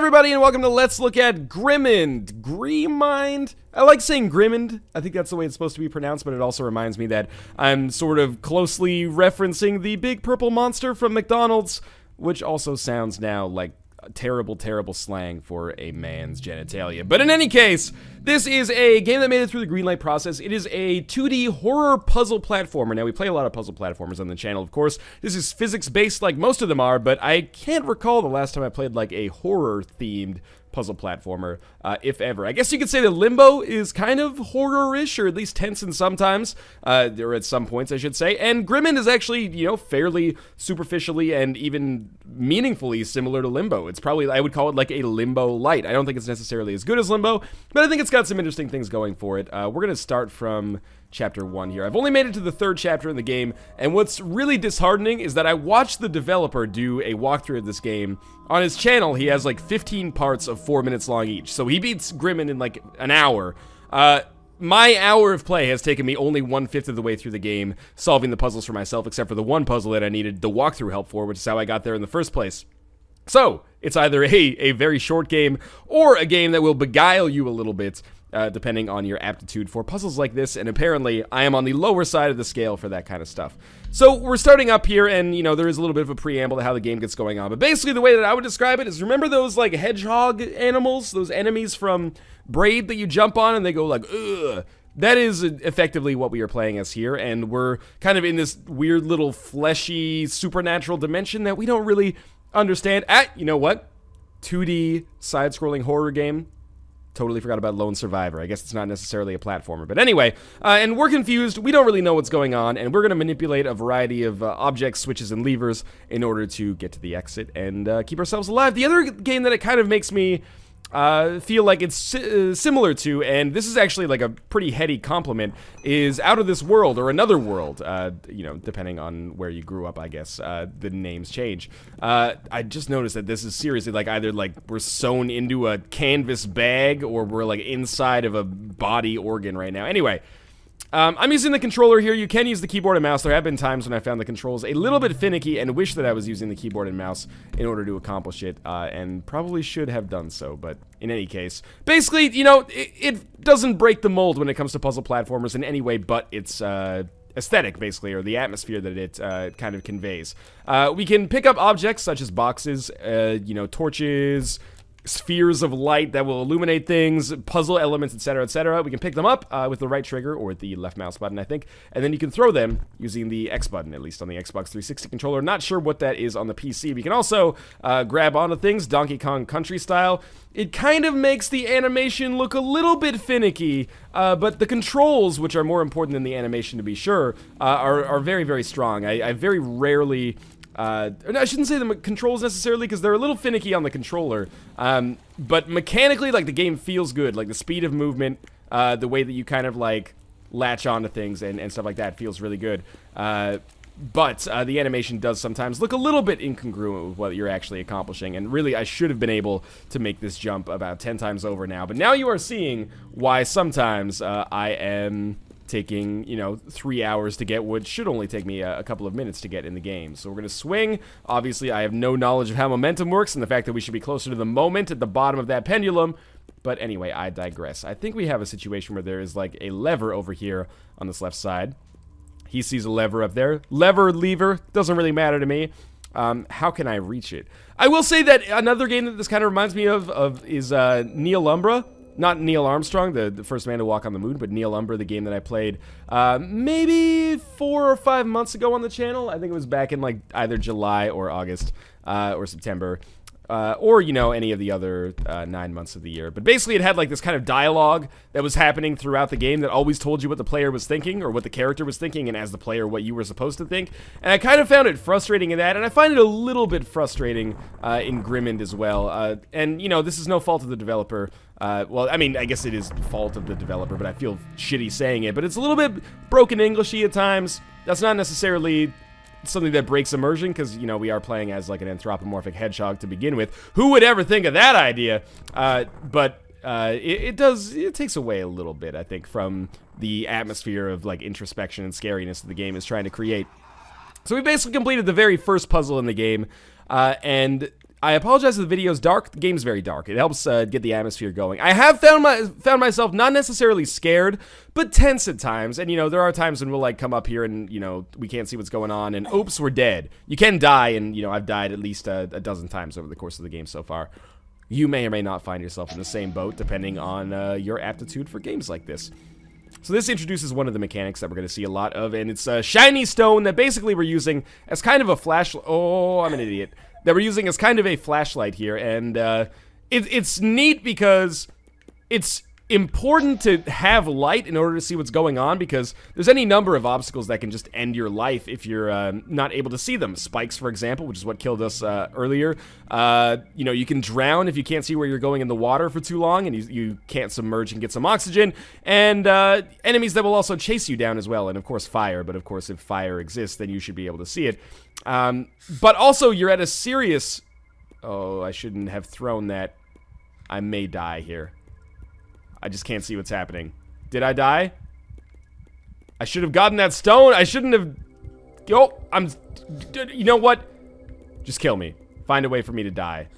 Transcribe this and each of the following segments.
everybody, and welcome to Let's Look at Grimind. Grimind? I like saying Grimind. I think that's the way it's supposed to be pronounced, but it also reminds me that I'm sort of closely referencing the big purple monster from McDonald's, which also sounds now like terrible, terrible slang for a man's genitalia. But in any case, this is a game that made it through the green light process. It is a 2D horror puzzle platformer. Now, we play a lot of puzzle platformers on the channel, of course. This is physics-based like most of them are, but I can't recall the last time I played like a horror-themed puzzle platformer, if ever. I guess you could say that Limbo is kind of horror-ish, or at least tense in sometimes, or at some points, I should say. And Grimind is actually, you know, fairly superficially and even meaningfully similar to Limbo. It's probably, I would call it like a Limbo light. I don't think it's necessarily as good as Limbo, but I think it's got some interesting things going for it. We're gonna start from Chapter 1 here. I've only made it to the third chapter in the game, and what's really disheartening is that I watched the developer do a walkthrough of this game. On his channel, he has like 15 parts of 4 minutes long each, so he beats Grimind in like an hour. My hour of play has taken me only 1/5 of the way through the game, solving the puzzles for myself, except for the one puzzle that I needed the walkthrough help for, which is how I got there in the first place. So, it's either a very short game, or a game that will beguile you a little bit, depending on your aptitude for puzzles like this, and apparently I am on the lower side of the scale for that kind of stuff. So we're starting up here, and you know, there is a little bit of a preamble to how the game gets going on, but basically the way that I would describe it is, remember those like hedgehog animals, those enemies from Braid that you jump on and they go like, ugh? That is effectively what we are playing as here, and we're kind of in this weird little fleshy supernatural dimension that we don't really understand. You know what? 2D side-scrolling horror game. Totally forgot about Lone Survivor. I guess it's not necessarily a platformer. But anyway, and we're confused. We don't really know what's going on, and we're going to manipulate a variety of objects, switches, and levers in order to get to the exit and keep ourselves alive. The other game that it kind of makes me feel like it's similar to, and this is actually like a pretty heady compliment, is Out of This World, or Another World, you know, depending on where you grew up, I guess, the names change. I just noticed that this is seriously like either like we're sewn into a canvas bag, or we're like inside of a body organ right now. Anyway, I'm using the controller here. You can use the keyboard and mouse. There have been times when I found the controls a little bit finicky and wish that I was using the keyboard and mouse in order to accomplish it, and probably should have done so, but in any case. Basically, you know, it doesn't break the mold when it comes to puzzle platformers in any way but its aesthetic, basically, or the atmosphere that it kind of conveys. We can pick up objects such as boxes, you know, torches, spheres of light that will illuminate things, puzzle elements, etc., etc. We can pick them up with the right trigger, or the left mouse button, I think, and then you can throw them using the X button, at least on the Xbox 360 controller. Not sure what that is on the PC. We can also grab onto things, Donkey Kong Country style. It kind of makes the animation look a little bit finicky, but the controls, which are more important than the animation to be sure, are very, very strong. I very rarely... I shouldn't say the controls necessarily, because they're a little finicky on the controller, but mechanically, like, the game feels good. Like, the speed of movement, the way that you kind of, like, latch onto things and stuff like that feels really good. But the animation does sometimes look a little bit incongruent with what you're actually accomplishing, and really, I should have been able to make this jump about 10 times over now. But now you are seeing why sometimes I am taking, you know, 3 hours to get what should only take me a couple of minutes to get in the game. So we're going to swing. Obviously, I have no knowledge of how momentum works and the fact that we should be closer to the moment at the bottom of that pendulum. But anyway, I digress. I think we have a situation where there is like a lever over here on this left side. He sees a lever up there. Lever, doesn't really matter to me. How can I reach it? I will say that another game that this kind of reminds me of is Neil Umbra. Not Neil Armstrong, the first man to walk on the moon, but Neil Umbra, the game that I played maybe 4 or 5 months ago on the channel. I think it was back in like either July or August or September. Or, you know, any of the other 9 months of the year. But basically it had like this kind of dialogue that was happening throughout the game that always told you what the player was thinking, or what the character was thinking, and as the player what you were supposed to think. And I kind of found it frustrating in that, and I find it a little bit frustrating in Grimind as well. And, you know, this is no fault of the developer. Well, I mean, I guess it is the fault of the developer, but I feel shitty saying it. But it's a little bit broken Englishy at times. That's not necessarily something that breaks immersion, because, you know, we are playing as like an anthropomorphic hedgehog to begin with. Who would ever think of that idea? But it takes away a little bit, I think, from the atmosphere of like introspection and scariness that the game is trying to create. So we basically completed the very first puzzle in the game, and I apologize if the video's dark. The game's very dark. It helps get the atmosphere going. I have found myself not necessarily scared, but tense at times. And, you know, there are times when we'll, like, come up here and, you know, we can't see what's going on. And, oops, we're dead. You can die, and, you know, I've died at least a dozen times over the course of the game so far. You may or may not find yourself in the same boat, depending on your aptitude for games like this. So this introduces one of the mechanics that we're going to see a lot of, and it's a shiny stone that basically we're using as kind of a flashlight. Oh, I'm an idiot. That we're using as kind of a flashlight here, and it's neat because it's important to have light in order to see what's going on, because there's any number of obstacles that can just end your life if you're not able to see them. Spikes, for example, which is what killed us earlier. You know, you can drown if you can't see where you're going in the water for too long, and you can't submerge and get some oxygen. And enemies that will also chase you down as well, and of course fire. But of course, if fire exists, then you should be able to see it. But also, you're at a serious... Oh, I shouldn't have thrown that. I may die here. I just can't see what's happening. Did I die? I should have gotten that stone. I shouldn't have... Yo, you know what? Just kill me. Find a way for me to die.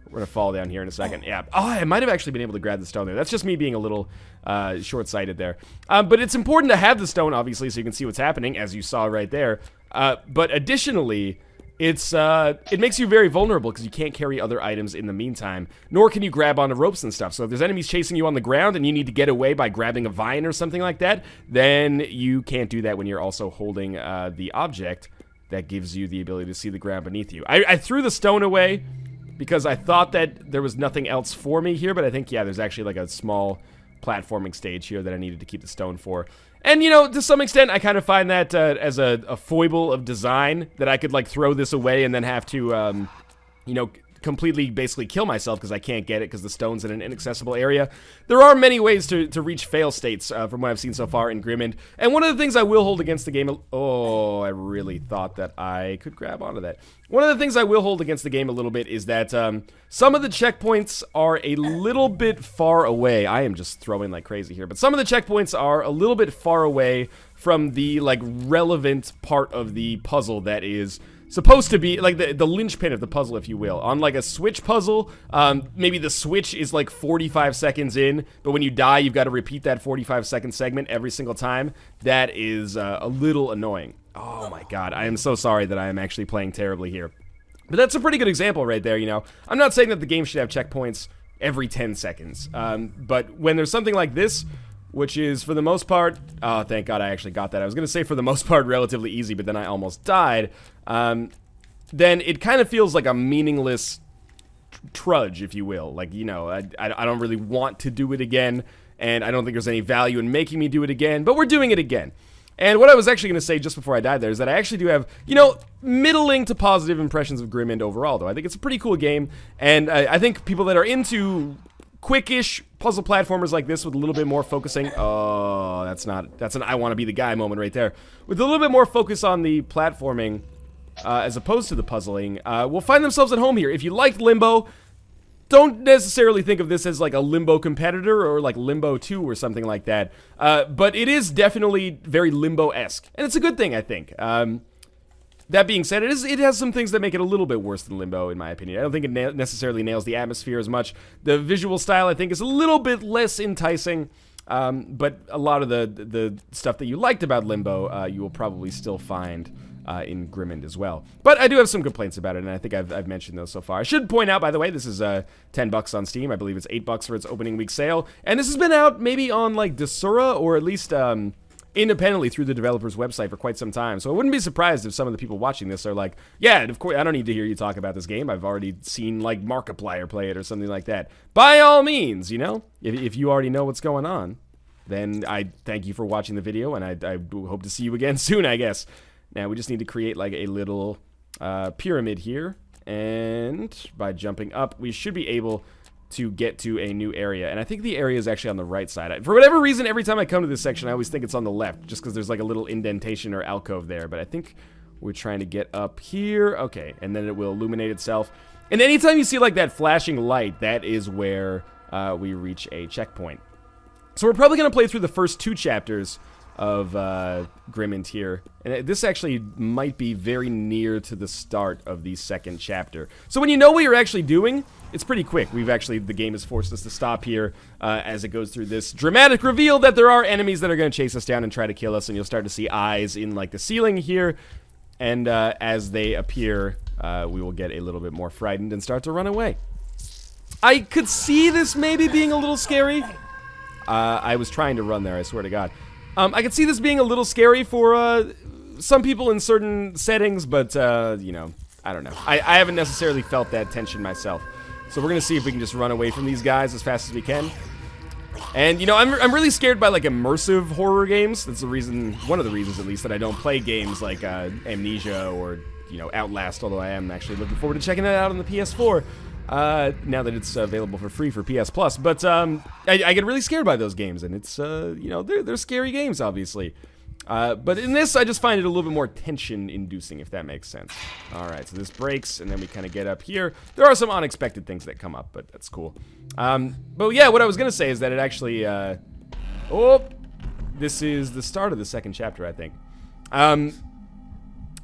We're gonna fall down here in a second. Yeah. Oh, I might have actually been able to grab the stone there. That's just me being a little short-sighted there. But it's important to have the stone, obviously, so you can see what's happening, as you saw right there. But additionally... it makes you very vulnerable because you can't carry other items in the meantime, nor can you grab onto ropes and stuff. So if there's enemies chasing you on the ground and you need to get away by grabbing a vine or something like that, then you can't do that when you're also holding the object that gives you the ability to see the ground beneath you. I threw the stone away because I thought that there was nothing else for me here, but I think, yeah, there's actually like a small platforming stage here that I needed to keep the stone for. And, you know, to some extent, I kind of find that as a foible of design, that I could, like, throw this away and then have to, you know, completely basically kill myself because I can't get it because the stone's in an inaccessible area. There are many ways to reach fail states from what I've seen so far in Grimind. And one of the things I will hold against the game... Oh, I really thought that I could grab onto that. One of the things I will hold against the game a little bit is that some of the checkpoints are a little bit far away. I am just throwing like crazy here. But some of the checkpoints are a little bit far away from the, like, relevant part of the puzzle that is... supposed to be, like, the linchpin of the puzzle, if you will. On, like, a switch puzzle, maybe the switch is, like, 45 seconds in, but when you die, you've got to repeat that 45-second segment every single time. That is a little annoying. Oh, my God. I am so sorry that I am actually playing terribly here. But that's a pretty good example right there, you know. I'm not saying that the game should have checkpoints every 10 seconds, but when there's something like this... which is, for the most part... Oh, thank God I actually got that. I was going to say, for the most part, relatively easy, but then I almost died. Then it kind of feels like a meaningless trudge, if you will. Like, you know, I don't really want to do it again, and I don't think there's any value in making me do it again, but we're doing it again. And what I was actually going to say just before I died there is that I actually do have, you know, middling to positive impressions of Grimind overall, though. I think it's a pretty cool game, and I think people that are into... quickish puzzle platformers like this with a little bit more focusing... Oh, that's an I want to be the guy moment right there. With a little bit more focus on the platforming as opposed to the puzzling, will find themselves at home here. If you liked Limbo, don't necessarily think of this as like a Limbo competitor or like Limbo 2 or something like that. But it is definitely very Limbo-esque. And it's a good thing, I think. That being said, it has some things that make it a little bit worse than Limbo, in my opinion. I don't think it necessarily nails the atmosphere as much. The visual style, I think, is a little bit less enticing. But a lot of the stuff that you liked about Limbo, you will probably still find in Grimind as well. But I do have some complaints about it, and I think I've mentioned those so far. I should point out, by the way, this is $10 on Steam. I believe it's $8 for its opening week sale. And this has been out maybe on, like, Desura, or at least... independently through the developer's website for quite some time. So I wouldn't be surprised if some of the people watching this are like, yeah, of course, I don't need to hear you talk about this game. I've already seen, like, Markiplier play it or something like that. By all means, you know, if you already know what's going on, then I thank you for watching the video, and I hope to see you again soon, I guess. Now, we just need to create, like, a little pyramid here, and by jumping up, we should be able to get to a new area. And I think the area is actually on the right side. For whatever reason, every time I come to this section, I always think it's on the left, just because there's like a little indentation or alcove there. But I think we're trying to get up here. Okay, and then it will illuminate itself. And anytime you see like that flashing light, that is where we reach a checkpoint. So we're probably going to play through the first 2 chapters of Grimind here. And this actually might be very near to the start of the second chapter. So when you know what you're actually doing, it's pretty quick. The game has forced us to stop here as it goes through this dramatic reveal that there are enemies that are going to chase us down and try to kill us, and you'll start to see eyes in like the ceiling here. And as they appear, we will get a little bit more frightened and start to run away. I could see this maybe being a little scary. I was trying to run there, I swear to God. I could see this being a little scary for some people in certain settings, but, you know, I don't know. I haven't necessarily felt that tension myself. So we're going to see if we can just run away from these guys as fast as we can. And, you know, I'm really scared by, like, immersive horror games. That's the reason, one of the reasons, at least, that I don't play games like Amnesia or, you know, Outlast, although I am actually looking forward to checking it out on the PS4. Now that it's available for free for PS Plus. But I get really scared by those games, and it's, you know, they're scary games, obviously. But in this, I just find it a little bit more tension-inducing, if that makes sense. Alright, so this breaks, and then we kind of get up here. There are some unexpected things that come up, but that's cool. But yeah, what I was going to say is that it actually, oh, this is the start of the second chapter, I think.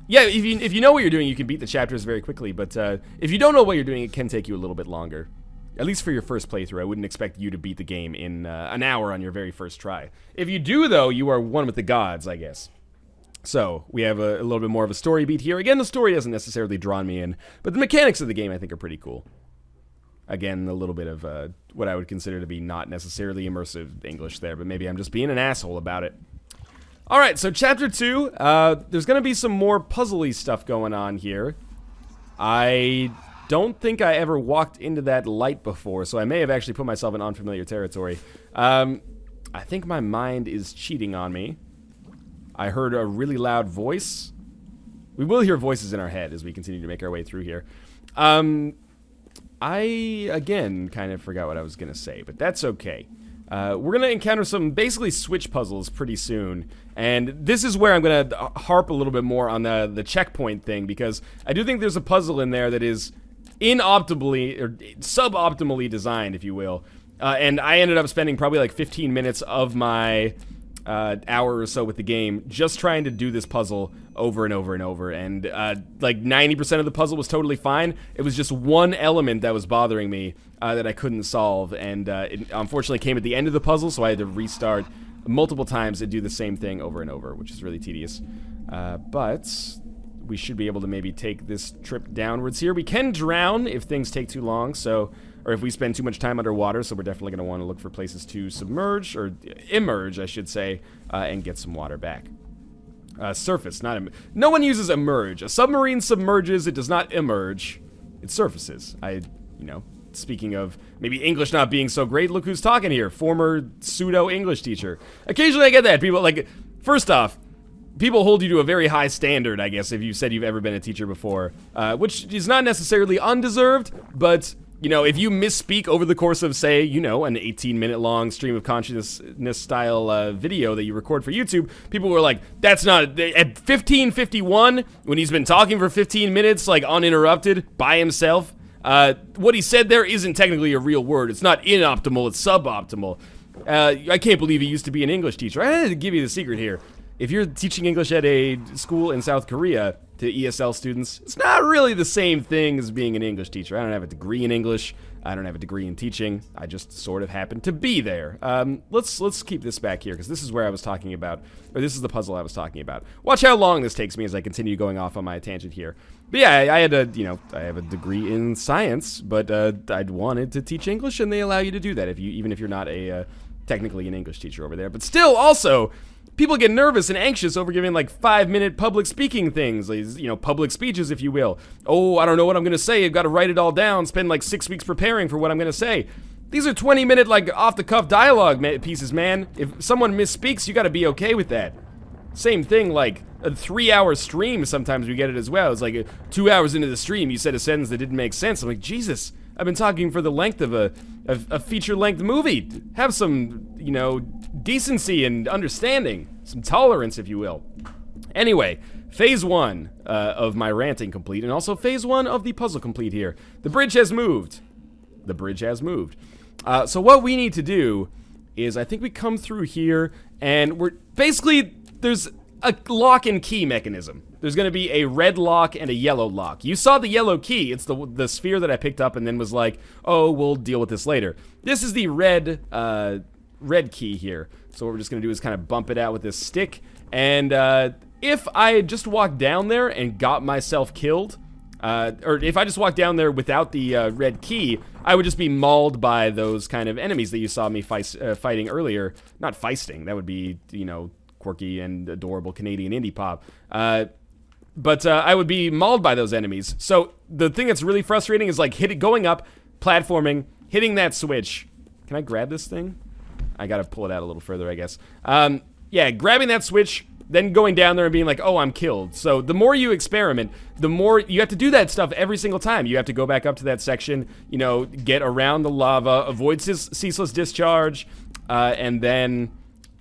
Yeah, if you know what you're doing, you can beat the chapters very quickly, but if you don't know what you're doing, it can take you a little bit longer. At least for your first playthrough, I wouldn't expect you to beat the game in an hour on your very first try. If you do, though, you are one with the gods, I guess. So, we have a little bit more of a story beat here. Again, the story hasn't necessarily drawn me in, but the mechanics of the game, I think, are pretty cool. Again, a little bit of what I would consider to be not necessarily immersive English there, but maybe I'm just being an asshole about it. Alright, so Chapter 2, there's going to be some more puzzly stuff going on here. I don't think I ever walked into that light before, so I may have actually put myself in unfamiliar territory. I think my mind is cheating on me. I heard a really loud voice. We will hear voices in our head as we continue to make our way through here. I, again, kind of forgot what I was going to say, but that's okay. We're going to encounter some basically switch puzzles pretty soon, and this is where I'm going to harp a little bit more on the checkpoint thing, because I do think there's a puzzle in there that is inoptimally, or suboptimally designed, if you will, and I ended up spending probably like 15 minutes of my hour or so with the game just trying to do this puzzle over and over and over, and like 90% of the puzzle was totally fine. It was just one element that was bothering me that I couldn't solve, and it unfortunately came at the end of the puzzle, so I had to restart multiple times and do the same thing over and over, which is really tedious. But we should be able to maybe take this trip downwards here. We can drown if things take too long, so, or if we spend too much time underwater, so we're definitely going to want to look for places to submerge, or emerge, I should say, and get some water back. Surface, not no one uses emerge. A submarine submerges, it does not emerge. It surfaces. You know, speaking of maybe English not being so great, look who's talking here. Former pseudo-English teacher. Occasionally I get that. People, like, first off, people hold you to a very high standard, I guess, if you said you've ever been a teacher before, which is not necessarily undeserved, but, you know, if you misspeak over the course of, say, you know, an 18-minute long stream of consciousness style video that you record for YouTube, people were like, that's not, at 15:51, when he's been talking for 15 minutes, like, uninterrupted, by himself, what he said there isn't technically a real word. It's not inoptimal, it's suboptimal. I can't believe he used to be an English teacher. I had to give you the secret here. If you're teaching English at a school in South Korea to ESL students, it's not really the same thing as being an English teacher. I don't have a degree in English. I don't have a degree in teaching. I just sort of happen to be there. Let's keep this back here, because this is where I was talking about, or this is the puzzle I was talking about. Watch how long this takes me as I continue going off on my tangent here. But yeah, I had a, you know, I have a degree in science, but I'd wanted to teach English, and they allow you to do that even if you're not a technically an English teacher over there. But still, also, people get nervous and anxious over giving like 5-minute public speaking things, you know, public speeches, if you will. Oh, I don't know what I'm going to say. I've got to write it all down, spend like 6 weeks preparing for what I'm going to say. These are 20-minute, like, off-the-cuff dialogue pieces, man. If someone misspeaks, you got to be okay with that. Same thing, like, a 3-hour stream, sometimes we get it as well. It's like 2 hours into the stream, you said a sentence that didn't make sense. I'm like, Jesus, I've been talking for the length of a feature-length movie. Have some, you know, decency and understanding. Some tolerance, if you will. Anyway, phase 1 of my ranting complete, and also phase 1 of the puzzle complete here. The bridge has moved. The bridge has moved. So what we need to do is I think we come through here, and we're basically, there's a lock and key mechanism. There's going to be a red lock and a yellow lock. You saw the yellow key. It's the sphere that I picked up and then was like, oh, we'll deal with this later. This is the red key here. So what we're just going to do is kind of bump it out with this stick. And if I had just walked down there and got myself killed, or if I just walked down there without the red key, I would just be mauled by those kind of enemies that you saw me fighting earlier. Not feisting. That would be, you know, quirky and adorable Canadian indie pop. But I would be mauled by those enemies. So the thing that's really frustrating is like going up, platforming, hitting that switch. Can I grab this thing? I gotta pull it out a little further, I guess. Yeah, grabbing that switch, then going down there and being like, oh, I'm killed. So the more you experiment, the more you have to do that stuff every single time. You have to go back up to that section, you know, get around the lava, avoid ceaseless discharge, and then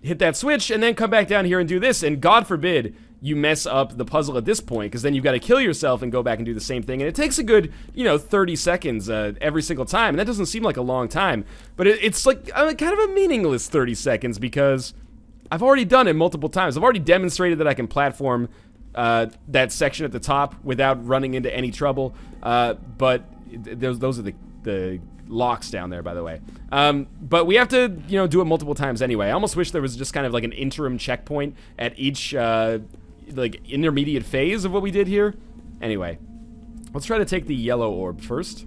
hit that switch, and then come back down here and do this. And God forbid you mess up the puzzle at this point, because then you've got to kill yourself and go back and do the same thing. And it takes a good, you know, 30 seconds every single time. And that doesn't seem like a long time, but it's like kind of a meaningless 30 seconds because I've already done it multiple times. I've already demonstrated that I can platform that section at the top without running into any trouble. But those are the locks down there, by the way. But we have to, you know, do it multiple times anyway. I almost wish there was just kind of like an interim checkpoint at each like intermediate phase of what we did here. Anyway, let's try to take the yellow orb first.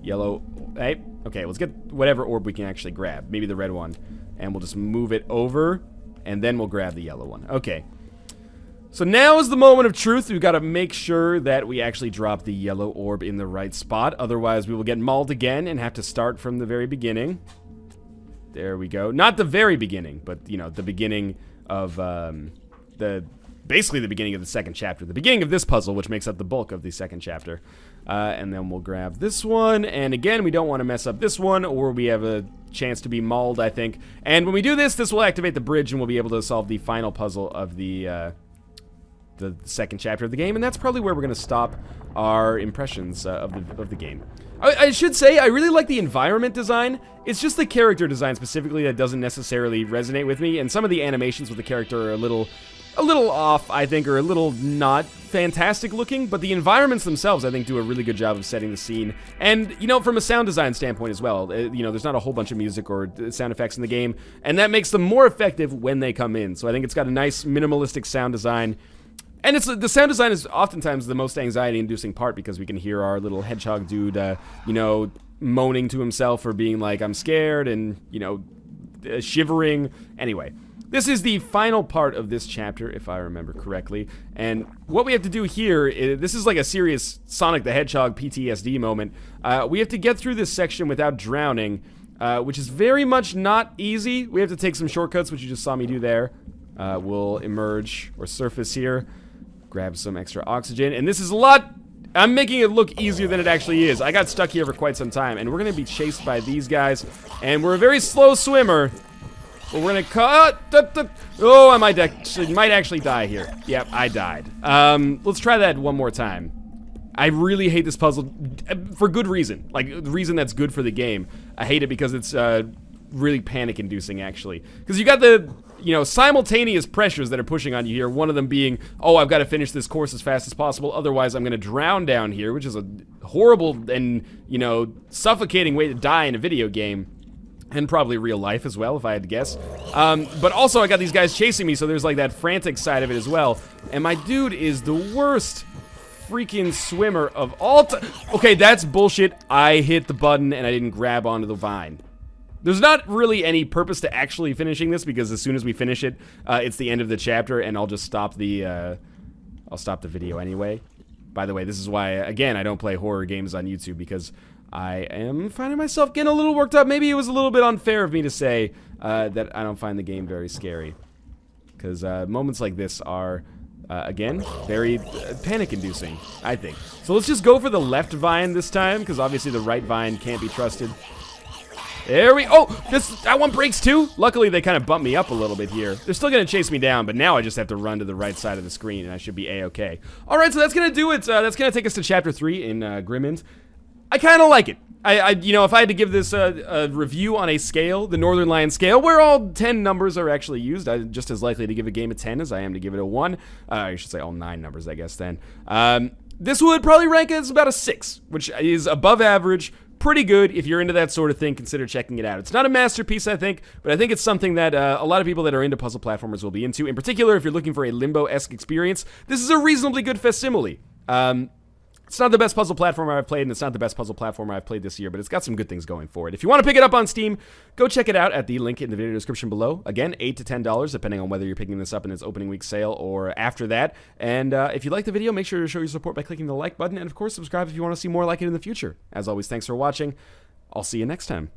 Yellow, hey, okay, let's get whatever orb we can actually grab. Maybe the red one. And we'll just move it over, and then we'll grab the yellow one. Okay. So now is the moment of truth. We've got to make sure that we actually drop the yellow orb in the right spot. Otherwise, we will get mauled again and have to start from the very beginning. There we go. Not the very beginning, but, you know, the beginning of basically the beginning of the second chapter. The beginning of this puzzle, which makes up the bulk of the second chapter. And then we'll grab this one. And again, we don't want to mess up this one, or we have a chance to be mauled, I think. And when we do this, this will activate the bridge, and we'll be able to solve the final puzzle of the second chapter of the game, and that's probably where we're going to stop our impressions of the game. I should say, I really like the environment design. It's just the character design specifically that doesn't necessarily resonate with me, and some of the animations with the character are a little off, I think, or a little not fantastic looking, but the environments themselves, I think, do a really good job of setting the scene. And, you know, from a sound design standpoint as well, you know, there's not a whole bunch of music or sound effects in the game, and that makes them more effective when they come in. So I think it's got a nice minimalistic sound design. And the sound design is oftentimes the most anxiety-inducing part because we can hear our little hedgehog dude, you know, moaning to himself or being like, I'm scared, and, you know, shivering. Anyway, this is the final part of this chapter, if I remember correctly. And what we have to do here is, this is like a serious Sonic the Hedgehog PTSD moment. We have to get through this section without drowning, which is very much not easy. We have to take some shortcuts, which you just saw me do there. We'll emerge or surface here. Grab some extra oxygen, and this is a lot. I'm making it look easier than it actually is. I got stuck here for quite some time, and we're gonna be chased by these guys, and we're a very slow swimmer, but we're gonna cut. Oh, I might actually die here. Yep, I died. Let's try that one more time. I really hate this puzzle for good reason, like the reason that's good for the game. I hate it because it's really panic-inducing, actually, because you got the, you know, simultaneous pressures that are pushing on you here. One of them being, oh, I've got to finish this course as fast as possible, otherwise I'm going to drown down here, which is a horrible and, you know, suffocating way to die in a video game, and probably real life as well, if I had to guess. But also I got these guys chasing me, so there's like that frantic side of it as well. And my dude is the worst freaking swimmer of all time. Okay, that's bullshit. I hit the button and I didn't grab onto the vine. There's not really any purpose to actually finishing this, because as soon as we finish it, it's the end of the chapter, and I'll just stop the, I'll stop the video anyway. By the way, this is why, again, I don't play horror games on YouTube, because I am finding myself getting a little worked up. Maybe it was a little bit unfair of me to say that I don't find the game very scary, because moments like this are, again, very panic-inducing, I think. So let's just go for the left vine this time, because obviously the right vine can't be trusted. There we, oh, that one breaks too. Luckily, they kind of bumped me up a little bit here. They're still gonna chase me down, but now I just have to run to the right side of the screen, and I should be a-okay. All right, so that's gonna do it. That's gonna take us to chapter 3 in Grimind. I kind of like it. if I had to give this a review on a scale, the Northernlion scale, where all 10 numbers are actually used, I'm just as likely to give a game a 10 as I am to give it a 1. I should say all 9 numbers, I guess, then. This would probably rank as about a 6, which is above average, pretty good. If you're into that sort of thing, consider checking it out. It's not a masterpiece, I think, but I think it's something that a lot of people that are into puzzle platformers will be into. In particular, if you're looking for a Limbo-esque experience, this is a reasonably good facsimile. It's not the best puzzle platformer I've played, and it's not the best puzzle platformer I've played this year, but it's got some good things going for it. If you want to pick it up on Steam, go check it out at the link in the video description below. Again, $8 to $10, depending on whether you're picking this up in its opening week sale or after that. And if you like the video, make sure to show your support by clicking the like button, and of course, subscribe if you want to see more like it in the future. As always, thanks for watching. I'll see you next time.